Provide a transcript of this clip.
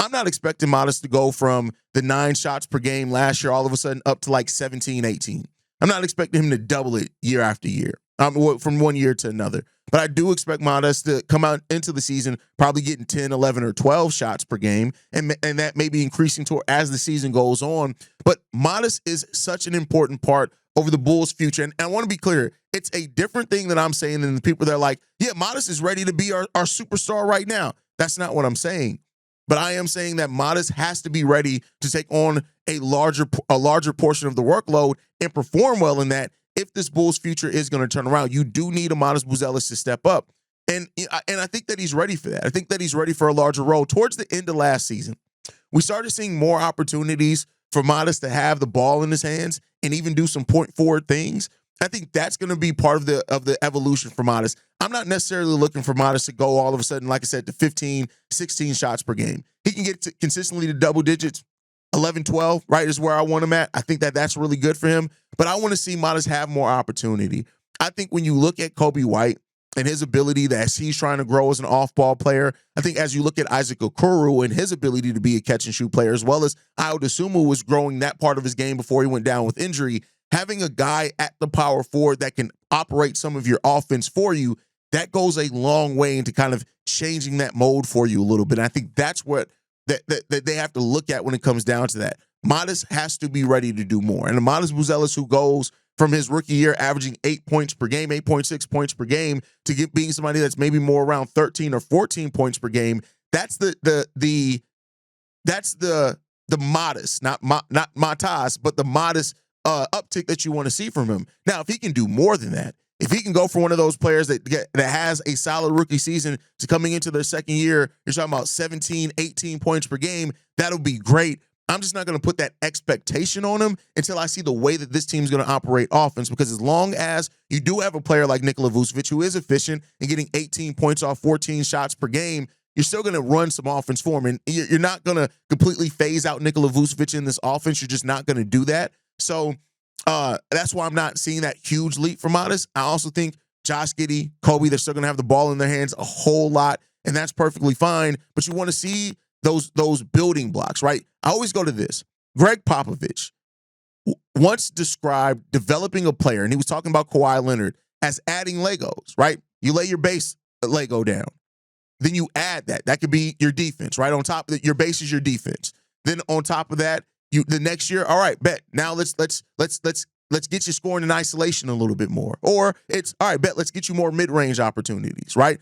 I'm not expecting Modest to go from the 9 shots per game last year all of a sudden up to like 17, 18. I'm not expecting him to double it year after year, from one year to another. But I do expect Modest to come out into the season probably getting 10, 11, or 12 shots per game, and that may be increasing as the season goes on. But Modest is such an important part over the Bulls' future. And I want to be clear, it's a different thing that I'm saying than the people that are like, yeah, Modest is ready to be our superstar right now. That's not what I'm saying. But I am saying that Modest has to be ready to take on a larger portion of the workload and perform well in that. If this Bulls future is going to turn around, you do need a Modest Buzelis to step up. And I think that he's ready for that. I think that he's ready for a larger role. Towards the end of last season, we started seeing more opportunities for Modest to have the ball in his hands and even do some point forward things. I think that's going to be part of the evolution for Modest. I'm not necessarily looking for Modest to go all of a sudden, like I said, to 15, 16 shots per game. He can get consistently to double digits. 11, 12, right, is where I want him at. I think that that's really good for him. But I want to see Modest have more opportunity. I think when you look at Kobe White and his ability that he's trying to grow as an off-ball player, I think as you look at Isaac Okoro and his ability to be a catch-and-shoot player, as well as Ayo Dosunmu was growing that part of his game before he went down with injury, having a guy at the power forward that can operate some of your offense for you, that goes a long way into kind of changing that mode for you a little bit. And I think that's what that they have to look at when it comes down to that. Modest has to be ready to do more. And the Modest Buzelis who goes from his rookie year averaging 8 points per game, 8.6 points per game, to being somebody that's maybe more around 13 or 14 points per game, that's the modest, not Matas, but the modest uptick that you want to see from him. Now, if he can do more than that, if he can go for one of those players that has a solid rookie season to coming into their second year, you're talking about 17, 18 points per game, that'll be great. I'm just not going to put that expectation on him until I see the way that this team's going to operate offense, because as long as you do have a player like Nikola Vucevic who is efficient and getting 18 points off 14 shots per game, you're still going to run some offense for him. And you're not going to completely phase out Nikola Vucevic in this offense. You're just not going to do that. So that's why I'm not seeing that huge leap for Modest. I also think Josh Giddey, Kobe, they're still going to have the ball in their hands a whole lot, and that's perfectly fine. But you want to see those building blocks, right? I always go to this. Greg Popovich once described developing a player, and he was talking about Kawhi Leonard, as adding Legos, right? You lay your base Lego down. Then you add that. That could be your defense, right? On top of it, your base is your defense. Then on top of that, the next year, all right, bet. Now let's get you scoring in isolation a little bit more. Or it's all right, bet, let's get you more mid-range opportunities, right?